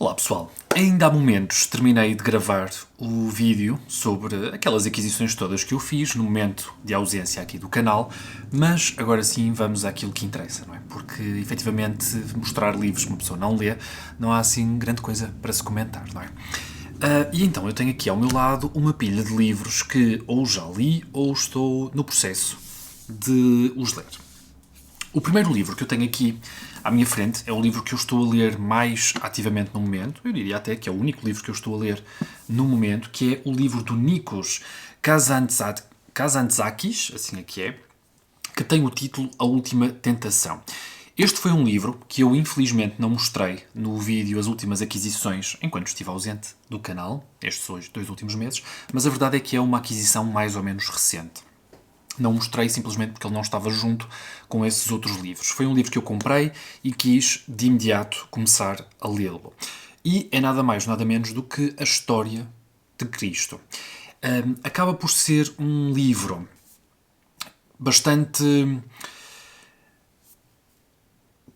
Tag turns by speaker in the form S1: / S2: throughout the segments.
S1: Olá pessoal, ainda há momentos terminei de gravar o vídeo sobre aquelas aquisições todas que eu fiz no momento de ausência aqui do canal, mas agora sim vamos àquilo que interessa, não é? Porque efetivamente mostrar livros que uma pessoa não lê, não há assim grande coisa para se comentar, não é? E então eu tenho aqui ao meu lado uma pilha de livros que ou já li ou estou no processo de os ler. O primeiro livro que eu tenho aqui à minha frente é o livro que eu estou a ler mais ativamente no momento. Eu diria até que é o único livro que eu estou a ler no momento, que é o livro do Nikos Kazantzakis, assim é que tem o título A Última Tentação. Este foi um livro que eu infelizmente não mostrei no vídeo As Últimas Aquisições enquanto estive ausente do canal, estes 2 últimos meses, mas a verdade é que é uma aquisição mais ou menos recente. Não mostrei simplesmente porque ele não estava junto com esses outros livros. Foi um livro que eu comprei e quis de imediato começar a lê-lo. E é nada mais, nada menos do que a história de Cristo. Acaba por ser um livro bastante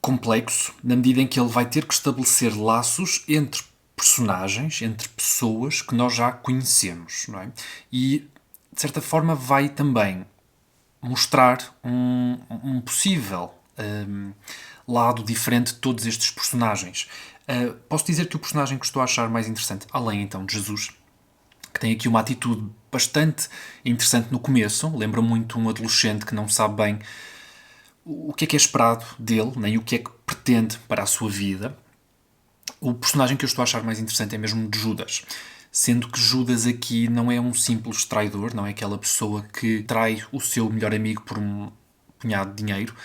S1: complexo, na medida em que ele vai ter que estabelecer laços entre personagens, entre pessoas que nós já conhecemos, não é? E, de certa forma, vai também mostrar um possível lado diferente de todos estes personagens. Posso dizer que o personagem que estou a achar mais interessante, além então de Jesus, que tem aqui uma atitude bastante interessante no começo, lembra muito um adolescente que não sabe bem o que é esperado dele, nem o que é que pretende para a sua vida. O personagem que eu estou a achar mais interessante é mesmo de Judas. Sendo que Judas aqui não é um simples traidor, não é aquela pessoa que trai o seu melhor amigo por um punhado de dinheiro.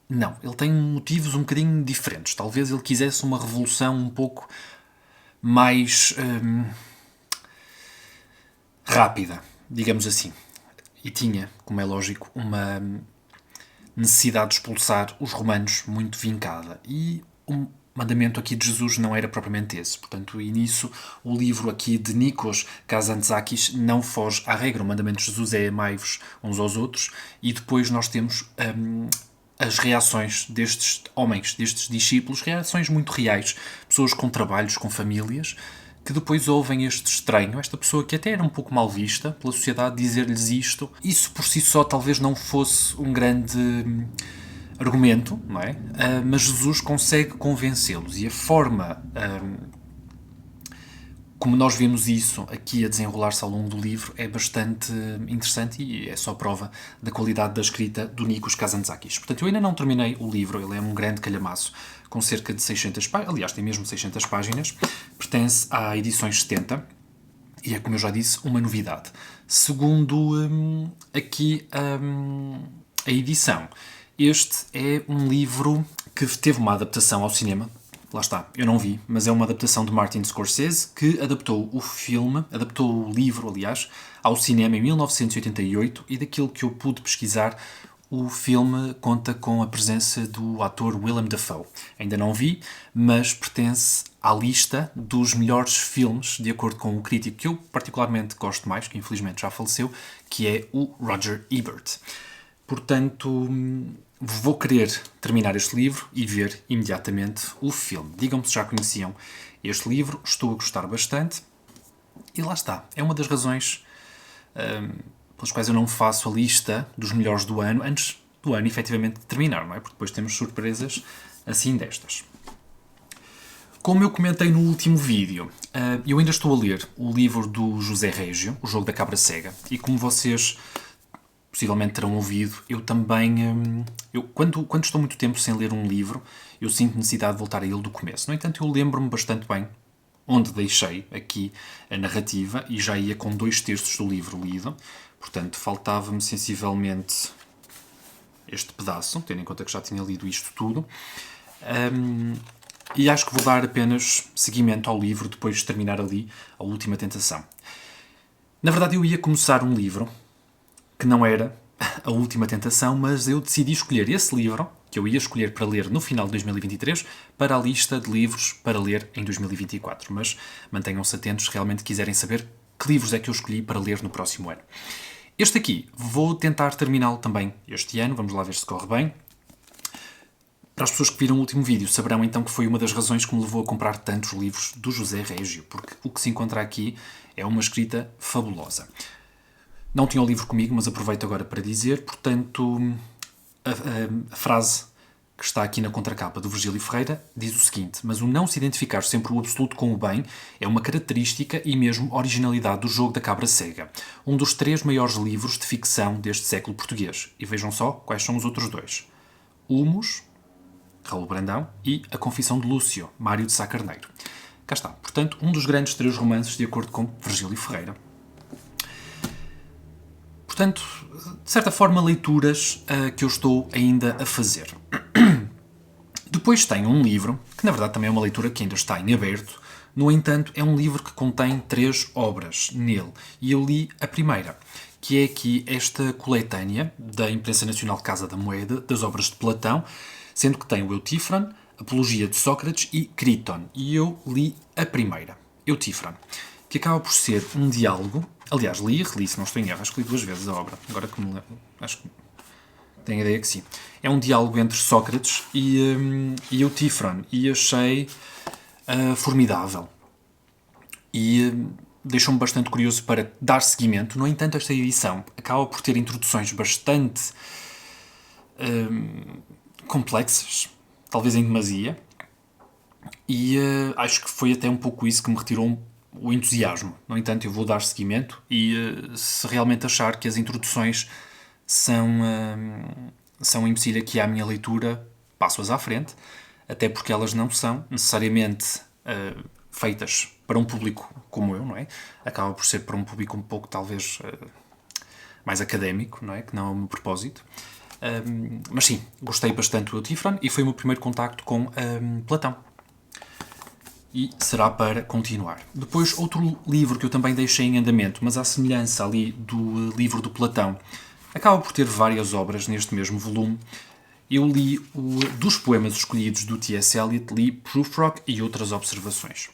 S1: Não, ele tem motivos um bocadinho diferentes. Talvez ele quisesse uma revolução um pouco mais rápida, digamos assim. E tinha, como é lógico, uma necessidade de expulsar os romanos muito vincada. E o mandamento aqui de Jesus não era propriamente esse. Portanto, e nisso, o livro aqui de Nikos Kazantzakis não foge à regra. O mandamento de Jesus é amai-vos uns aos outros. E depois nós temos as reações destes homens, destes discípulos, reações muito reais. Pessoas com trabalhos, com famílias, que depois ouvem este estranho, esta pessoa que até era um pouco mal vista pela sociedade, dizer-lhes isto. Isso por si só talvez não fosse um grande argumento, não é? Mas Jesus consegue convencê-los. E a forma como nós vemos isso aqui a desenrolar-se ao longo do livro é bastante interessante e é só prova da qualidade da escrita do Nikos Kazantzakis. Portanto, eu ainda não terminei o livro, ele é um grande calhamaço, com cerca de 600 páginas, aliás, tem mesmo 600 páginas, pertence à Edições 70 e é, como eu já disse, uma novidade. Segundo aqui a edição, este é um livro que teve uma adaptação ao cinema. Lá está, eu não vi, mas é uma adaptação de Martin Scorsese que adaptou o livro, aliás, ao cinema em 1988 e daquilo que eu pude pesquisar, o filme conta com a presença do ator Willem Dafoe. Ainda não vi, mas pertence à lista dos melhores filmes, de acordo com o crítico que eu particularmente gosto mais, que infelizmente já faleceu, que é o Roger Ebert. Portanto, vou querer terminar este livro e ver imediatamente o filme. Digam-me se já conheciam este livro, estou a gostar bastante. E lá está, é uma das razões pelas quais eu não faço a lista dos melhores do ano antes do ano efetivamente terminar, não é? Porque depois temos surpresas assim destas. Como eu comentei no último vídeo, eu ainda estou a ler o livro do José Régio, O Jogo da Cabra Cega, e como vocês possivelmente terão ouvido, eu também, quando estou muito tempo sem ler um livro, eu sinto necessidade de voltar a ele do começo. No entanto, eu lembro-me bastante bem onde deixei aqui a narrativa e já ia com 2/3 do livro lido. Portanto, faltava-me sensivelmente este pedaço, tendo em conta que já tinha lido isto tudo. E acho que vou dar apenas seguimento ao livro depois de terminar ali A Última Tentação. Na verdade, eu ia começar um livro que não era A Última Tentação, mas eu decidi escolher esse livro, que eu ia escolher para ler no final de 2023, para a lista de livros para ler em 2024. Mas mantenham-se atentos se realmente quiserem saber que livros é que eu escolhi para ler no próximo ano. Este aqui, vou tentar terminá-lo também este ano, vamos lá ver se corre bem. Para as pessoas que viram o último vídeo, saberão então que foi uma das razões que me levou a comprar tantos livros do José Régio, porque o que se encontra aqui é uma escrita fabulosa. Não tinha o livro comigo, mas aproveito agora para dizer, portanto, a frase que está aqui na contracapa do Virgílio Ferreira diz o seguinte: mas o não se identificar sempre o absoluto com o bem é uma característica e mesmo originalidade do jogo da cabra cega, um dos 3 maiores livros de ficção deste século português. E vejam só quais são os outros 2. Humus, Raul Brandão, e A Confissão de Lúcio, Mário de Sá Carneiro. Cá está. Portanto, um dos grandes 3 romances de acordo com Virgílio Ferreira. Portanto, de certa forma, leituras que eu estou ainda a fazer. Depois tenho um livro, que na verdade também é uma leitura que ainda está em aberto. No entanto, é um livro que contém 3 obras nele. E eu li a primeira, que é aqui esta coletânea da Imprensa Nacional Casa da Moeda, das obras de Platão, sendo que tem o Eutífron, Apologia de Sócrates e Críton. E eu li a primeira, Eutífron, que acaba por ser um diálogo. Aliás, li e reli, se não estou em erro. Acho que li 2 vezes a obra. Agora que me lembro. Acho que tenho a ideia que sim. É um diálogo entre Sócrates e Eutífron. E achei formidável. E deixou-me bastante curioso para dar seguimento. No entanto, esta edição acaba por ter introduções bastante complexas, talvez em demasia, e acho que foi até um pouco isso que me retirou o entusiasmo. No entanto, eu vou dar seguimento e se realmente achar que as introduções são empecilho aqui à minha leitura, passo-as à frente, até porque elas não são necessariamente feitas para um público como eu, não é? Acaba por ser para um público um pouco, talvez, mais académico, não é? Que não é o meu propósito. Mas sim, gostei bastante do Eutífron e foi o meu primeiro contacto com Platão. E será para continuar. Depois, outro livro que eu também deixei em andamento, mas à semelhança ali do livro do Platão, acaba por ter várias obras neste mesmo volume. Eu li dos poemas escolhidos do T.S. Eliot, li Prufrock e Outras Observações,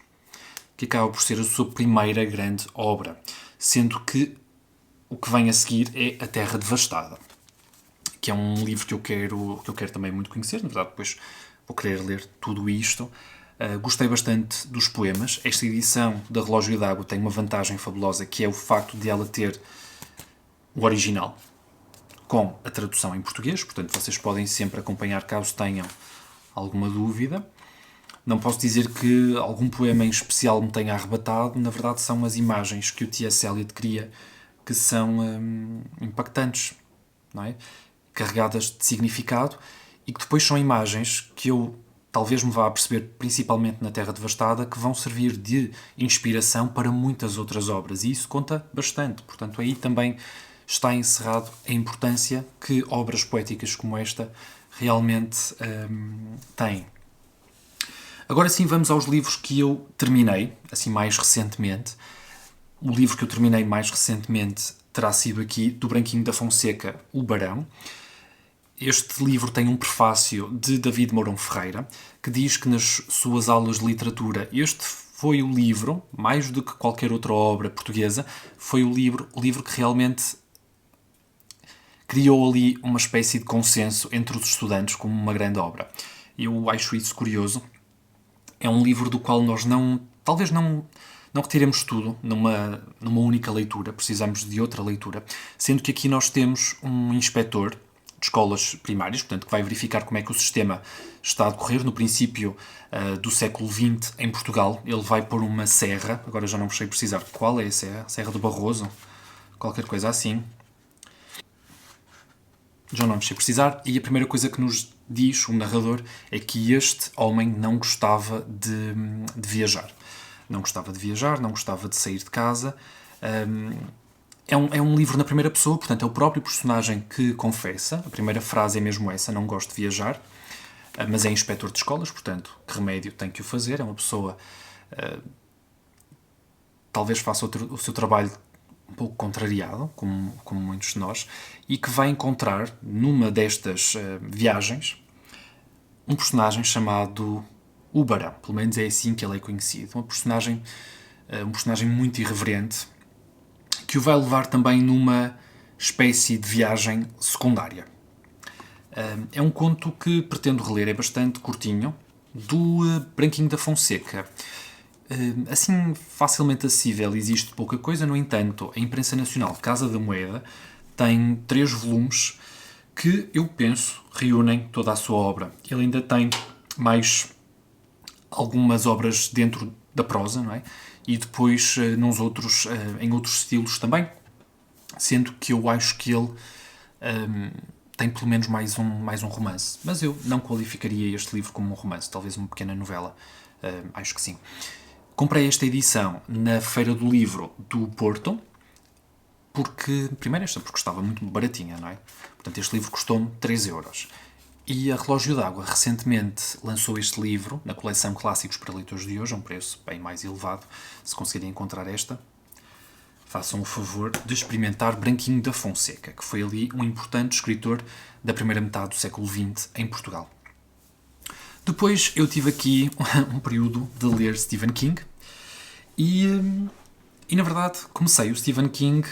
S1: que acaba por ser a sua primeira grande obra, sendo que o que vem a seguir é A Terra Devastada, que é um livro que eu quero também muito conhecer. Na verdade, depois vou querer ler tudo isto. Gostei bastante dos poemas. Esta edição da Relógio d'Água tem uma vantagem fabulosa, que é o facto de ela ter o original com a tradução em português. Portanto, vocês podem sempre acompanhar caso tenham alguma dúvida. Não posso dizer que algum poema em especial me tenha arrebatado. Na verdade, são as imagens que o T.S. Eliot cria que são impactantes, não é? Carregadas de significado, e que depois são imagens que eu talvez me vá a perceber, principalmente na Terra Devastada, que vão servir de inspiração para muitas outras obras, e isso conta bastante. Portanto, aí também está encerrado a importância que obras poéticas como esta realmente têm. Agora sim, vamos aos livros que eu terminei, assim mais recentemente. O livro que eu terminei mais recentemente terá sido aqui, do Branquinho da Fonseca, O Barão. Este livro tem um prefácio de David Mourão Ferreira, que diz que nas suas aulas de literatura este foi o livro, mais do que qualquer outra obra portuguesa, foi o livro que realmente criou ali uma espécie de consenso entre os estudantes como uma grande obra. Eu acho isso curioso. É um livro do qual nós talvez não retiremos tudo numa única leitura, precisamos de outra leitura, sendo que aqui nós temos um inspetor de escolas primárias, portanto, que vai verificar como é que o sistema está a decorrer. No princípio do século XX, em Portugal, ele vai pôr uma serra, agora já não sei precisar qual é a serra, Serra do Barroso, qualquer coisa assim. Já não sei precisar, e a primeira coisa que nos diz o narrador é que este homem não gostava de viajar. Não gostava de viajar, não gostava de sair de casa. É um livro na primeira pessoa, portanto é o próprio personagem que confessa. A primeira frase é mesmo essa: não gosto de viajar, mas é inspetor de escolas, portanto, que remédio tem que o fazer? É uma pessoa talvez faça o seu trabalho um pouco contrariado, como muitos de nós, e que vai encontrar numa destas viagens um personagem chamado o Barão. Pelo menos é assim que ele é conhecido. Um personagem muito irreverente, que o vai levar também numa espécie de viagem secundária. É um conto que pretendo reler, é bastante curtinho, do Branquinho da Fonseca. Assim, facilmente acessível, existe pouca coisa, no entanto, a imprensa nacional Casa da Moeda tem 3 volumes que, eu penso, reúnem toda a sua obra. Ele ainda tem mais algumas obras dentro da prosa, não é? E depois em outros estilos também, sendo que eu acho que ele tem pelo menos mais um romance. Mas eu não qualificaria este livro como um romance, talvez uma pequena novela. Acho que sim. Comprei esta edição na Feira do Livro do Porto, porque estava muito baratinha, não é? Portanto, este livro custou-me 3 euros. E a Relógio d'Água recentemente lançou este livro na coleção Clássicos para Leitores de Hoje, a um preço bem mais elevado. Se conseguirem encontrar esta, façam o favor de experimentar Branquinho da Fonseca, que foi ali um importante escritor da primeira metade do século XX em Portugal. Depois eu tive aqui um período de ler Stephen King e na verdade comecei o Stephen King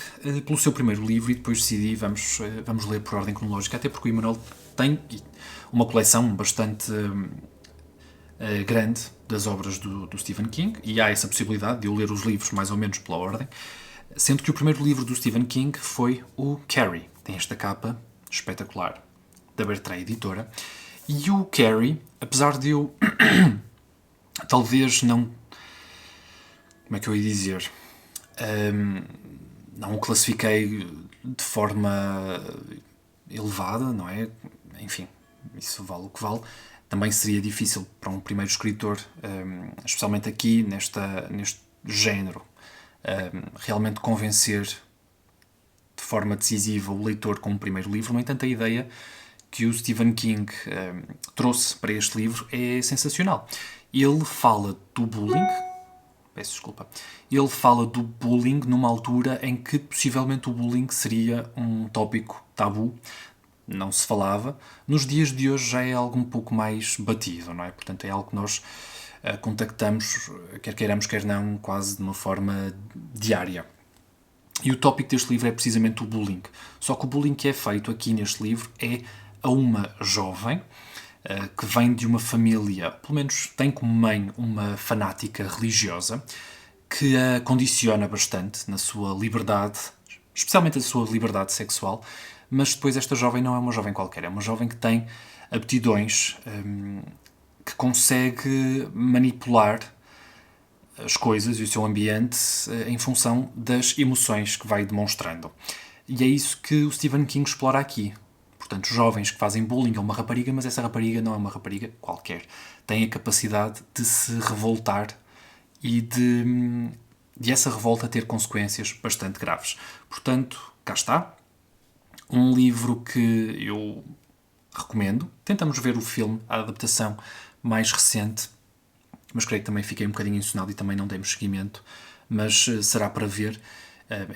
S1: pelo seu primeiro livro e depois decidi vamos ler por ordem cronológica, até porque o Emanuel tem uma coleção bastante grande das obras do Stephen King e há essa possibilidade de eu ler os livros mais ou menos pela ordem. Sendo que o primeiro livro do Stephen King foi o Carrie. Tem esta capa espetacular da Bertrand Editora. E o Carrie, apesar de eu talvez não... Como é que eu ia dizer? Não o classifiquei de forma elevada, não é? Enfim, isso vale o que vale. Também seria difícil para um primeiro escritor, especialmente aqui neste género, realmente convencer de forma decisiva o leitor com o primeiro livro. No entanto, a ideia que o Stephen King trouxe para este livro é sensacional. Ele fala do bullying, peço desculpa, ele fala do bullying numa altura em que possivelmente o bullying seria um tópico tabu, não se falava. Nos dias de hoje já é algo um pouco mais batido, não é? Portanto, é algo que nós contactamos, quer queiramos, quer não, quase de uma forma diária. E o tópico deste livro é precisamente o bullying. Só que o bullying que é feito aqui neste livro é a uma jovem que vem de uma família, pelo menos tem como mãe uma fanática religiosa, que a condiciona bastante na sua liberdade, especialmente a sua liberdade sexual, mas depois esta jovem não é uma jovem qualquer, é uma jovem que tem aptidões que consegue manipular as coisas e o seu ambiente em função das emoções que vai demonstrando. E é isso que o Stephen King explora aqui. Portanto, jovens que fazem bullying a uma rapariga, mas essa rapariga não é uma rapariga qualquer. Tem a capacidade de se revoltar e de essa revolta ter consequências bastante graves. Portanto, cá está. Um livro que eu recomendo. Tentamos ver o filme, a adaptação mais recente, mas creio que também fiquei um bocadinho ensinado e também não demos seguimento, mas será para ver.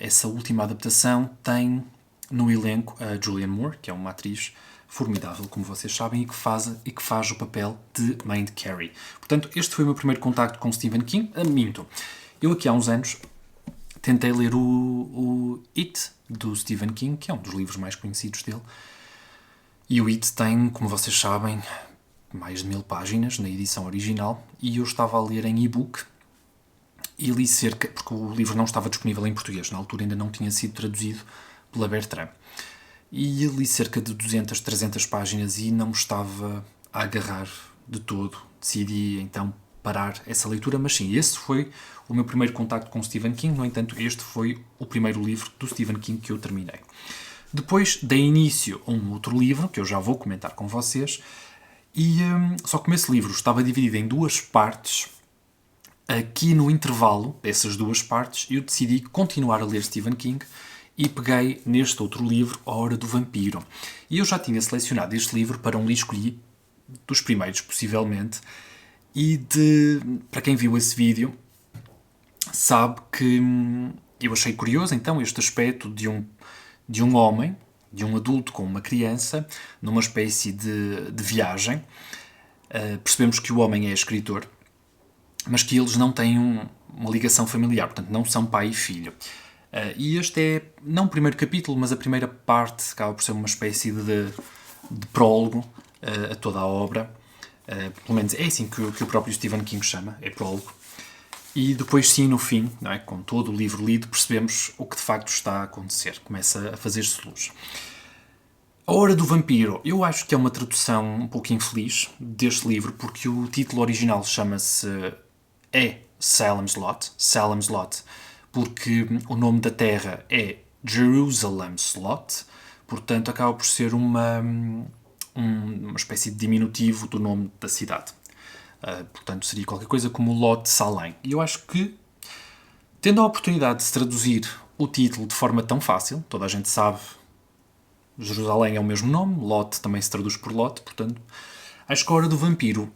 S1: Essa última adaptação tem no elenco a Julianne Moore, que é uma atriz formidável, como vocês sabem, e que faz o papel de mãe de Carrie. Portanto, este foi o meu primeiro contacto com Stephen King. Minto. Eu aqui há uns anos tentei ler o It, do Stephen King, que é um dos livros mais conhecidos dele. E o It tem, como vocês sabem, mais de 1000 páginas na edição original, e eu estava a ler em e-book e li porque o livro não estava disponível em português, na altura ainda não tinha sido traduzido pela Bertrand. E li cerca de 200, 300 páginas e não me estava a agarrar de todo. Decidi então parar essa leitura, mas sim, esse foi o meu primeiro contacto com Stephen King. No entanto, este foi o primeiro livro do Stephen King que eu terminei. Depois dei início a um outro livro, que eu já vou comentar com vocês, e só que esse livro estava dividido em 2 partes. Aqui no intervalo dessas 2 partes, eu decidi continuar a ler Stephen King e peguei neste outro livro, A Hora do Vampiro. E eu já tinha selecionado este livro para um escolhi dos primeiros, possivelmente, e para quem viu esse vídeo, sabe que eu achei curioso, então, este aspecto de um homem, de um adulto com uma criança, numa espécie de viagem. Percebemos que o homem é escritor, mas que eles não têm uma ligação familiar, portanto, não são pai e filho. E este é, não o primeiro capítulo, mas a primeira parte, acaba por ser uma espécie de de prólogo a toda a obra. Pelo menos é assim que o próprio Stephen King chama, é prólogo. E depois sim, no fim, não é? Com todo o livro lido, percebemos o que de facto está a acontecer. Começa a fazer-se luz. A Hora do Vampiro, eu acho que é uma tradução um pouco infeliz deste livro, porque o título original chama-se Salem's Lot, porque o nome da terra é Jerusalem's Lot, portanto acaba por ser uma espécie de diminutivo do nome da cidade. Portanto, seria qualquer coisa como Lot Salem. E eu acho que, tendo a oportunidade de se traduzir o título de forma tão fácil, toda a gente sabe, Jerusalém é o mesmo nome, Lot também se traduz por Lot, portanto, acho que a Hora do Vampiro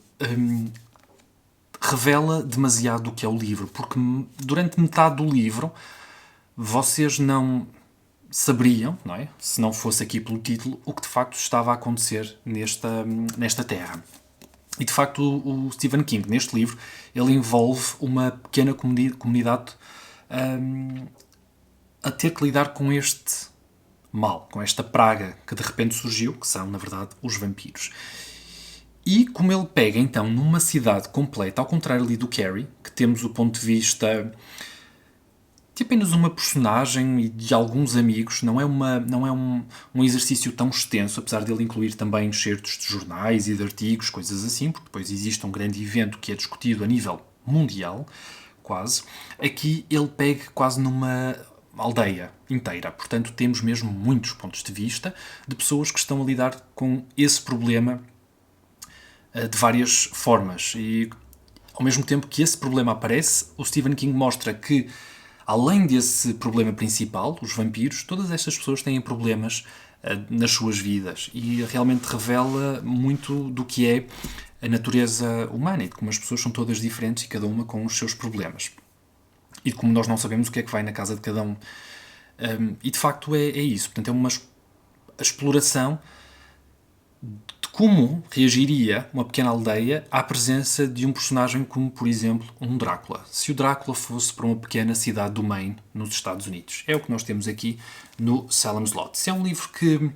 S1: revela demasiado o que é o livro, porque durante metade do livro vocês não saberiam, não é? Se não fosse aqui pelo título, o que de facto estava a acontecer nesta terra. E de facto o Stephen King, neste livro, ele envolve uma pequena comunidade a ter que lidar com este mal, com esta praga que de repente surgiu, que são, na verdade, os vampiros. E como ele pega, então, numa cidade completa, ao contrário ali do Carrie, que temos o ponto de vista de apenas uma personagem e de alguns amigos, não é um exercício tão extenso, apesar dele incluir também excertos de jornais e de artigos, coisas assim, porque depois existe um grande evento que é discutido a nível mundial, quase. Aqui ele pega quase numa aldeia inteira, portanto temos mesmo muitos pontos de vista de pessoas que estão a lidar com esse problema de várias formas, e ao mesmo tempo que esse problema aparece, o Stephen King mostra que, além desse problema principal, os vampiros, todas estas pessoas têm problemas nas suas vidas, e realmente revela muito do que é a natureza humana e de como as pessoas são todas diferentes e cada uma com os seus problemas. E de como nós não sabemos o que é que vai na casa de cada um. E de facto é isso. Portanto, é uma exploração de como reagiria uma pequena aldeia à presença de um personagem como, por exemplo, um Drácula. Se o Drácula fosse para uma pequena cidade do Maine, nos Estados Unidos. É o que nós temos aqui no Salem's Lot. Se é um livro que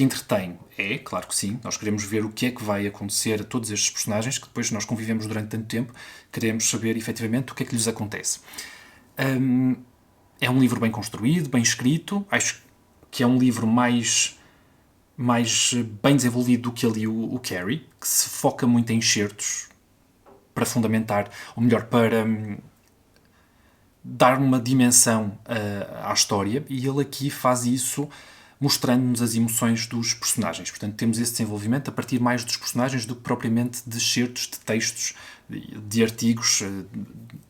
S1: entretém, é, claro que sim. Nós queremos ver o que é que vai acontecer a todos estes personagens, que depois nós convivemos durante tanto tempo, queremos saber, efetivamente, o que é que lhes acontece. É um livro bem construído, bem escrito. Acho que é um livro mais bem desenvolvido do que ali o Carrie, que se foca muito em excertos para fundamentar, ou melhor, para dar uma dimensão à história, e ele aqui faz isso mostrando-nos as emoções dos personagens. Portanto, temos esse desenvolvimento a partir mais dos personagens do que propriamente de excertos, de textos, de artigos,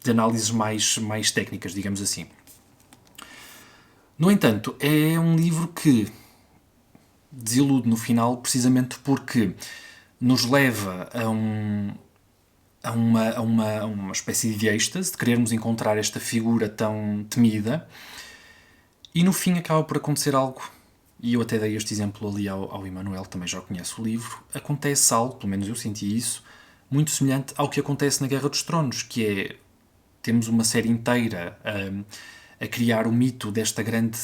S1: de análises mais técnicas, digamos assim. No entanto, é um livro que desilude no final, precisamente porque nos leva a uma espécie de êxtase, de querermos encontrar esta figura tão temida, e no fim acaba por acontecer algo, e eu até dei este exemplo ali ao Emanuel, também já conhece o livro. Acontece algo, pelo menos eu senti isso, muito semelhante ao que acontece na Guerra dos Tronos, que é, temos uma série inteira a criar o mito desta grande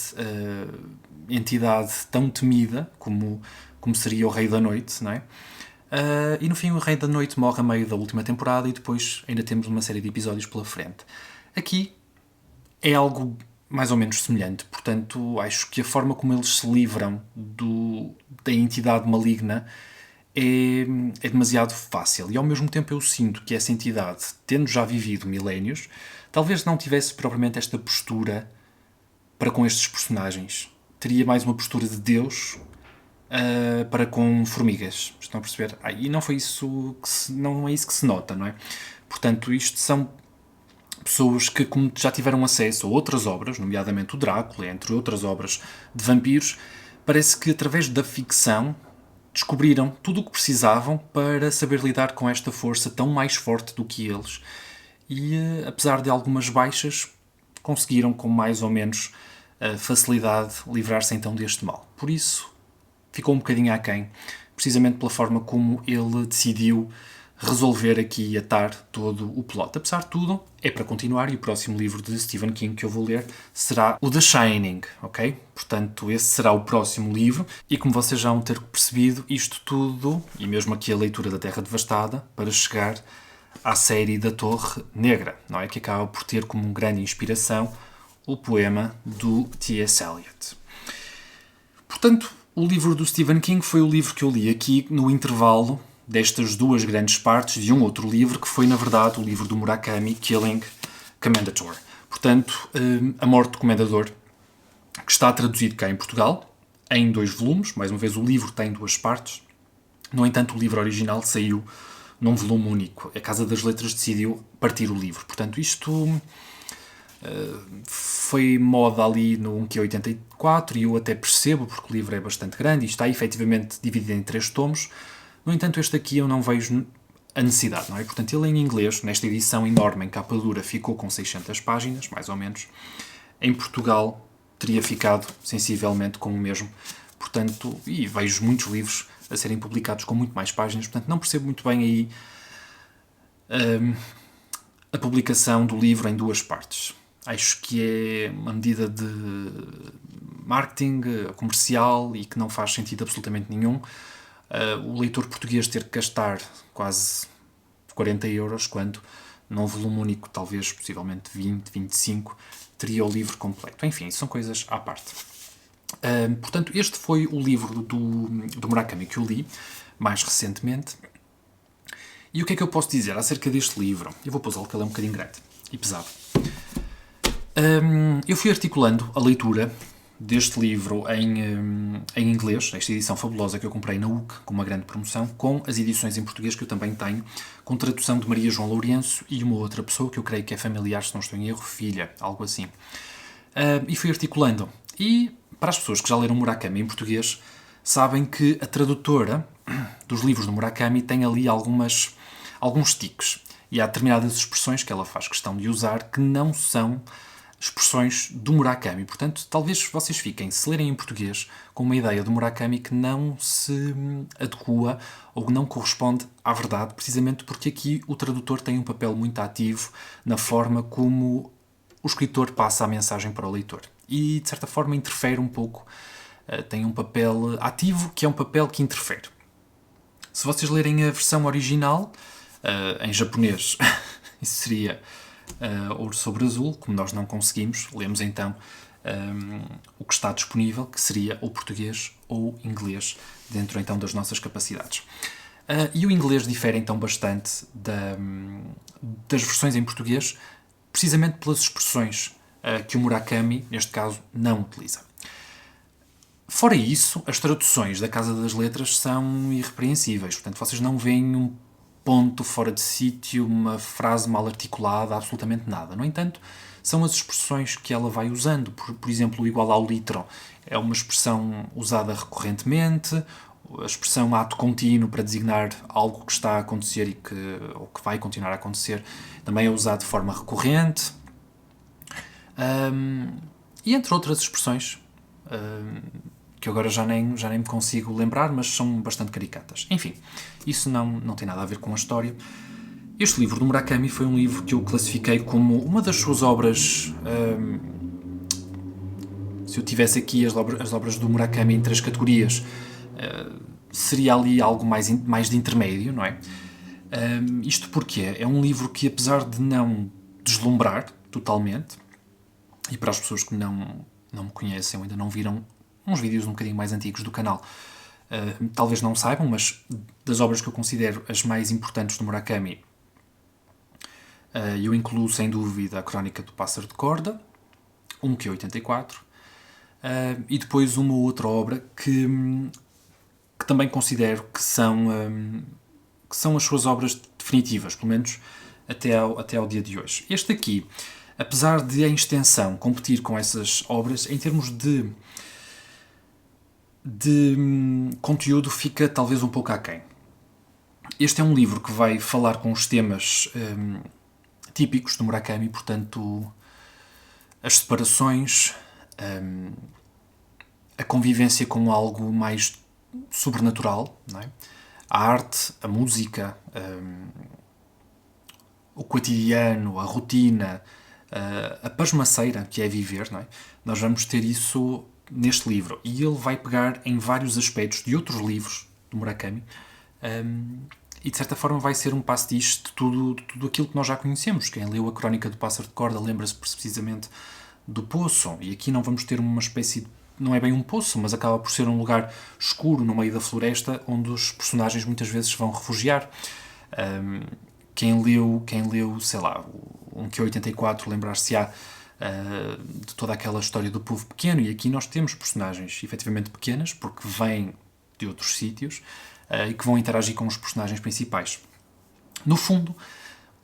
S1: entidade tão temida como seria o Rei da Noite, não é? E no fim o Rei da Noite morre a meio da última temporada e depois ainda temos uma série de episódios pela frente. Aqui é algo mais ou menos semelhante, portanto acho que a forma como eles se livram da entidade maligna é demasiado fácil, e ao mesmo tempo eu sinto que essa entidade, tendo já vivido milénios, talvez não tivesse propriamente esta postura para com estes personagens. Teria mais uma postura de Deus para com formigas. Estão a perceber? E não foi isso não é isso que se nota, não é? Portanto, isto são pessoas que, como já tiveram acesso a outras obras, nomeadamente o Drácula, entre outras obras de vampiros, parece que através da ficção descobriram tudo o que precisavam para saber lidar com esta força tão mais forte do que eles. E, apesar de algumas baixas, conseguiram com mais ou menos facilidade livrar-se então deste mal. Por isso, ficou um bocadinho aquém, precisamente pela forma como ele decidiu resolver aqui e atar todo o plot. Apesar de tudo, é para continuar e o próximo livro de Stephen King que eu vou ler será o The Shining, ok? Portanto, esse será o próximo livro e como vocês já vão ter percebido, isto tudo, e mesmo aqui a leitura da Terra Devastada, para chegar à série da Torre Negra, não é? Que acaba por ter como grande inspiração o poema do T.S. Eliot. Portanto, o livro do Stephen King foi o livro que eu li aqui no intervalo destas duas grandes partes de um outro livro que foi, na verdade, o livro do Murakami, Killing Commendator. Portanto, A Morte do Comendador, que está traduzido cá em Portugal, em 2 volumes. Mais uma vez, o livro tem 2 partes. No entanto, o livro original saiu num volume único. A Casa das Letras decidiu partir o livro. Portanto, isto foi moda ali no 1Q84 e eu até percebo, porque o livro é bastante grande e está efetivamente dividido em 3 tomos. No entanto, este aqui eu não vejo a necessidade, não é? Portanto, ele em inglês, nesta edição enorme, em capa dura, ficou com 600 páginas, mais ou menos. Em Portugal, teria ficado sensivelmente com o mesmo. Portanto, e vejo muitos livros a serem publicados com muito mais páginas, portanto, não percebo muito bem aí a publicação do livro em 2 partes. Acho que é uma medida de marketing comercial e que não faz sentido absolutamente nenhum. O leitor português ter que gastar quase 40 euros, quando num volume único, talvez, possivelmente 20, 25, teria o livro completo. Enfim, são coisas à parte. Portanto, este foi o livro do Murakami que eu li, mais recentemente. E o que é que eu posso dizer acerca deste livro? Eu vou pôs-lo, que ele é um bocadinho grande e pesado. Eu fui articulando a leitura deste livro em inglês, esta edição fabulosa que eu comprei na UC, com uma grande promoção, com as edições em português que eu também tenho, com tradução de Maria João Lourenço e uma outra pessoa que eu creio que é familiar, se não estou em erro, filha, algo assim. E fui articulando. E, para as pessoas que já leram Murakami em português, sabem que a tradutora dos livros do Murakami tem ali alguns tiques. E há determinadas expressões que ela faz questão de usar que não são expressões do Murakami. Portanto, talvez vocês fiquem, se lerem em português, com uma ideia do Murakami que não se adequa ou não corresponde à verdade, precisamente porque aqui o tradutor tem um papel muito ativo na forma como o escritor passa a mensagem para o leitor. E, de certa forma, interfere um pouco. Tem um papel ativo, que é um papel que interfere. Se vocês lerem a versão original, em japonês, isso seria ouro sobre azul, como nós não conseguimos, lemos então o que está disponível, que seria ou português ou inglês, dentro então das nossas capacidades. E o inglês difere então bastante das versões em português, precisamente pelas expressões que o Murakami, neste caso, não utiliza. Fora isso, as traduções da Casa das Letras são irrepreensíveis, portanto vocês não veem um ponto fora de sítio, uma frase mal articulada, absolutamente nada. No entanto, são as expressões que ela vai usando. Por exemplo, o igual ao litro é uma expressão usada recorrentemente, a expressão ato contínuo para designar algo que está a acontecer ou que vai continuar a acontecer também é usado de forma recorrente. E entre outras expressões que agora já nem me consigo lembrar, mas são bastante caricatas. Enfim, isso não tem nada a ver com a história. Este livro do Murakami foi um livro que eu classifiquei como uma das suas obras. Se eu tivesse aqui as obras do Murakami em 3 categorias, seria ali algo mais de intermédio, não é? Isto porque é um livro que, apesar de não deslumbrar totalmente, e para as pessoas que não me conhecem ou ainda não viram uns vídeos um bocadinho mais antigos do canal, talvez não saibam, mas das obras que eu considero as mais importantes do Murakami, eu incluo sem dúvida a Crónica do Pássaro de Corda, 1Q84, e depois uma outra obra que também considero que são as suas obras definitivas, pelo menos até ao dia de hoje. Este aqui, apesar de em extensão competir com essas obras, em termos de conteúdo fica talvez um pouco aquém. Este é um livro que vai falar com os temas típicos do Murakami, portanto, as separações, a convivência com algo mais sobrenatural, não é? a arte, a música, o cotidiano, a rotina, a pasmaceira que é viver, não é? Nós vamos ter isso neste livro. E ele vai pegar em vários aspectos de outros livros do Murakami, e de certa forma vai ser um pastiche de tudo aquilo que nós já conhecemos. Quem leu a Crónica do Pássaro de Corda lembra-se precisamente do poço, e aqui não vamos ter uma espécie de... Não é bem um poço, mas acaba por ser um lugar escuro no meio da floresta onde os personagens muitas vezes se vão refugiar. Quem leu, sei lá, um Q84 lembrar-se-á de toda aquela história do povo pequeno, e aqui nós temos personagens efetivamente pequenas, porque vêm de outros sítios, e que vão interagir com os personagens principais. No fundo,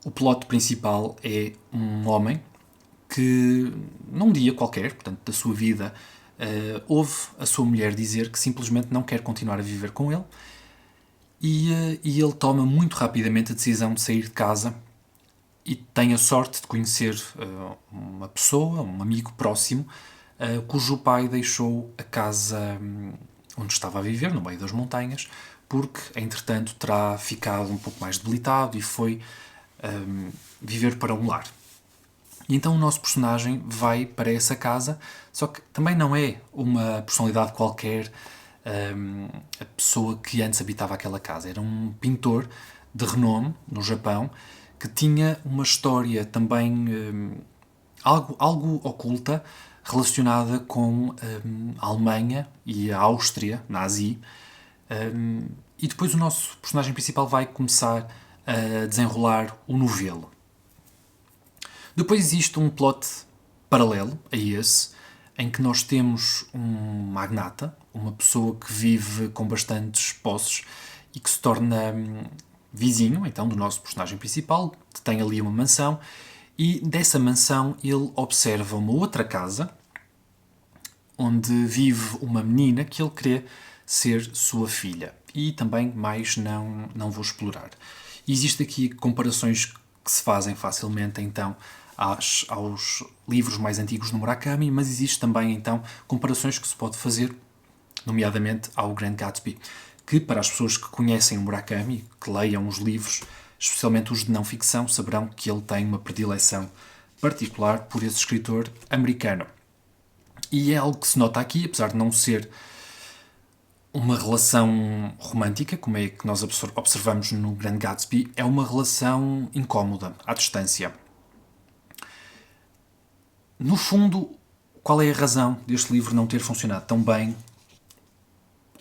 S1: o plot principal é um homem que, num dia qualquer, portanto, da sua vida, ouve a sua mulher dizer que simplesmente não quer continuar a viver com ele, e ele toma muito rapidamente a decisão de sair de casa e tem a sorte de conhecer uma pessoa, um amigo próximo, cujo pai deixou a casa onde estava a viver, no meio das montanhas, porque, entretanto, terá ficado um pouco mais debilitado e foi viver para um lar. E então o nosso personagem vai para essa casa, só que também não é uma personalidade qualquer, a pessoa que antes habitava aquela casa. Era um pintor de renome no Japão que tinha uma história também algo oculta relacionada com a Alemanha e a Áustria nazi. E depois o nosso personagem principal vai começar a desenrolar o novelo. Depois existe um plot paralelo a esse, em que nós temos um magnata, uma pessoa que vive com bastantes posses e que se torna vizinho, então, do nosso personagem principal, que tem ali uma mansão, e dessa mansão ele observa uma outra casa, onde vive uma menina que ele crê ser sua filha. E também mais não vou explorar. E existe aqui comparações que se fazem facilmente, então, aos livros mais antigos do Murakami, mas existe também, então, comparações que se pode fazer, nomeadamente ao Grande Gatsby, que para as pessoas que conhecem o Murakami, que leiam os livros, especialmente os de não-ficção, saberão que ele tem uma predileção particular por esse escritor americano. E é algo que se nota aqui, apesar de não ser uma relação romântica, como é que nós observamos no Grande Gatsby, é uma relação incómoda, à distância. No fundo, qual é a razão deste livro não ter funcionado tão bem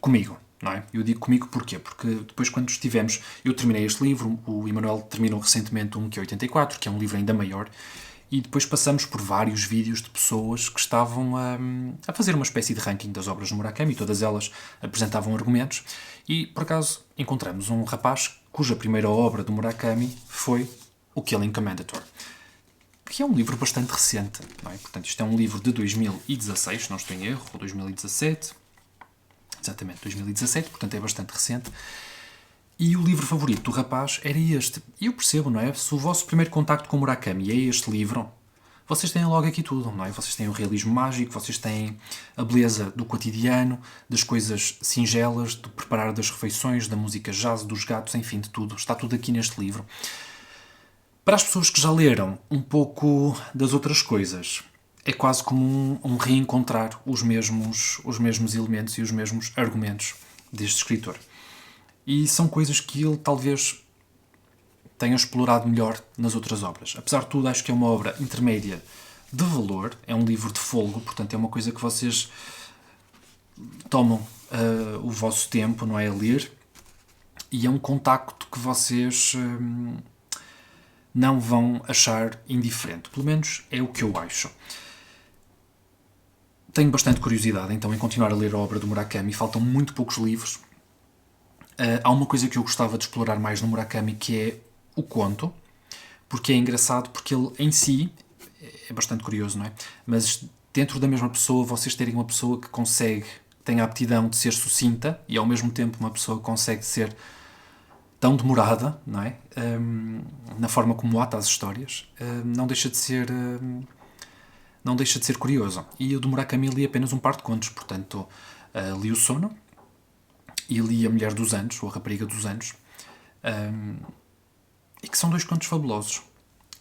S1: comigo? Não é? Eu digo comigo porquê? Porque depois, quando estivemos... Eu terminei este livro, o Emanuel terminou recentemente um Q84, que é um livro ainda maior, e depois passamos por vários vídeos de pessoas que estavam a fazer uma espécie de ranking das obras do Murakami, e todas elas apresentavam argumentos, e por acaso encontramos um rapaz cuja primeira obra do Murakami foi O Killing Commendator, que é um livro bastante recente, não é? Portanto, isto é um livro de 2016, se não estou em erro, ou 2017, exatamente, 2017, portanto é bastante recente. E o livro favorito do rapaz era este. E eu percebo, não é? Se o vosso primeiro contacto com o Murakami é este livro, vocês têm logo aqui tudo, não é? Vocês têm o realismo mágico, vocês têm a beleza do cotidiano, das coisas singelas, do preparar das refeições, da música jazz, dos gatos, enfim, de tudo. Está tudo aqui neste livro. Para as pessoas que já leram um pouco das outras coisas, é quase como um reencontrar os mesmos elementos e os mesmos argumentos deste escritor. E são coisas que ele talvez tenha explorado melhor nas outras obras. Apesar de tudo, acho que é uma obra intermédia de valor, é um livro de fôlego, portanto é uma coisa que vocês tomam o vosso tempo, não é, a ler, e é um contacto que vocês não vão achar indiferente. Pelo menos é o que eu acho. Tenho bastante curiosidade, então, em continuar a ler a obra do Murakami. Faltam muito poucos livros. Há uma coisa que eu gostava de explorar mais no Murakami, que é o conto, porque é engraçado, porque ele em si é bastante curioso, não é? Mas dentro da mesma pessoa, vocês terem uma pessoa que tem a aptidão de ser sucinta e ao mesmo tempo uma pessoa que consegue ser tão demorada, não é? Na forma como ata as histórias, não deixa de ser curioso. E o do Murakami li apenas um par de contos, portanto li o Sono, e li A Mulher dos Anos, ou A Rapariga dos Anos, e que são dois contos fabulosos.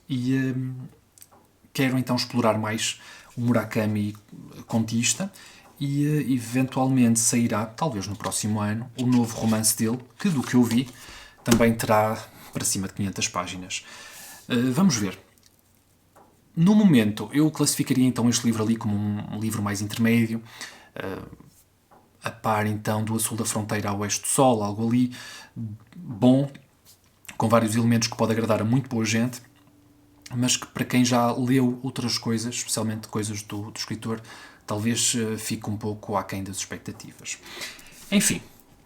S1: E quero então explorar mais o Murakami contista e eventualmente sairá, talvez no próximo ano, o novo romance dele, que do que eu vi também terá para cima de 500 páginas. Vamos ver. No momento, eu classificaria então este livro ali como um livro mais intermédio, a par então do A Sul da Fronteira a Oeste do Sol, algo ali bom, com vários elementos que pode agradar a muito boa gente, mas que para quem já leu outras coisas, especialmente coisas do escritor, talvez fique um pouco aquém das expectativas. Enfim,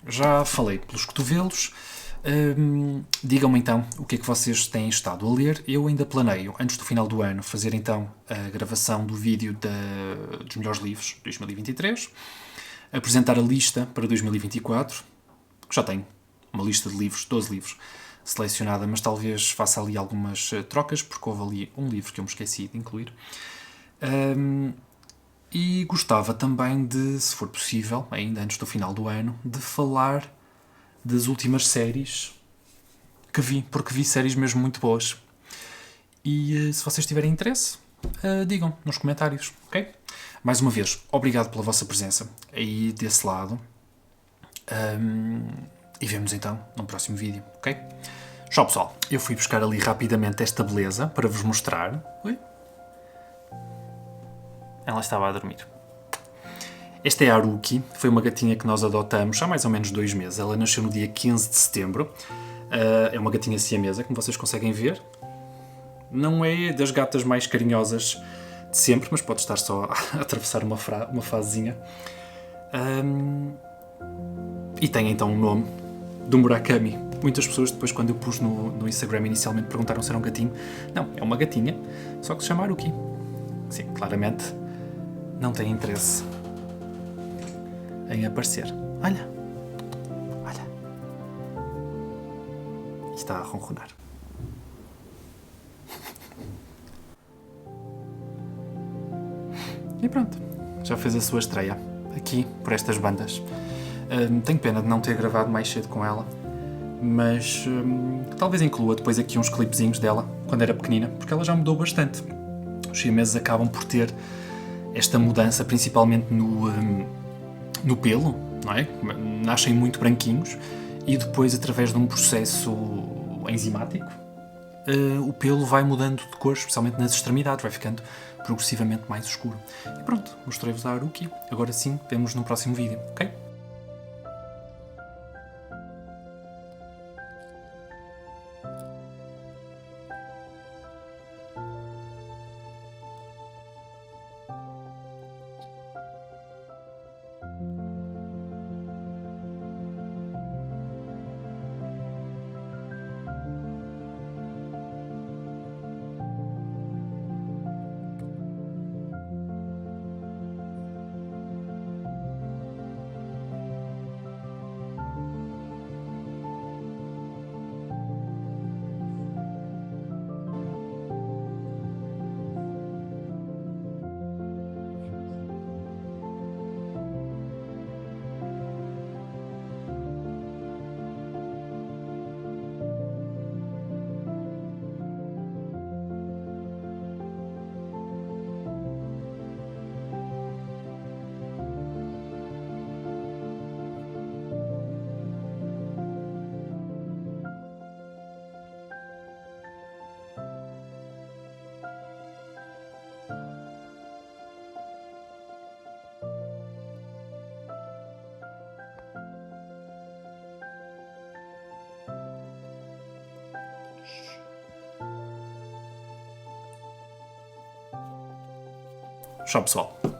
S1: já falei pelos cotovelos. Digam-me então o que é que vocês têm estado a ler. Eu ainda planeio, antes do final do ano, fazer então a gravação do vídeo dos melhores livros de 2023, apresentar a lista para 2024, que já tenho uma lista de livros, 12 livros, selecionada, mas talvez faça ali algumas trocas, porque houve ali um livro que eu me esqueci de incluir. E gostava também de, se for possível, ainda antes do final do ano, de falar das últimas séries que vi, porque vi séries mesmo muito boas. E se vocês tiverem interesse, digam nos comentários, ok? Mais uma vez, obrigado pela vossa presença aí desse lado. E vemos então no próximo vídeo, ok? Tchau, pessoal. Eu fui buscar ali rapidamente esta beleza para vos mostrar. Oi? Ela estava a dormir. Esta é a Haruki, foi uma gatinha que nós adotamos há mais ou menos 2 meses. Ela nasceu no dia 15 de setembro. É uma gatinha siamesa, como vocês conseguem ver. Não é das gatas mais carinhosas de sempre, mas pode estar só a atravessar uma fasezinha. E tem então um nome do Murakami. Muitas pessoas depois, quando eu pus no Instagram inicialmente, perguntaram se era um gatinho. Não, é uma gatinha, só que se chama Haruki. Sim, claramente não tem interesse em aparecer. Olha. Olha. Está a ronronar. E pronto. Já fez a sua estreia. Aqui, por estas bandas. Tenho pena de não ter gravado mais cedo com ela. Mas talvez inclua depois aqui uns clipezinhos dela, quando era pequenina. Porque ela já mudou bastante. Os chineses acabam por ter esta mudança, principalmente no pelo, não é? Nascem muito branquinhos e depois, através de um processo enzimático, o pelo vai mudando de cor, especialmente nas extremidades, vai ficando progressivamente mais escuro. E pronto, mostrei-vos a Haruki. Agora sim, vemos no próximo vídeo, ok? Tchau, pessoal.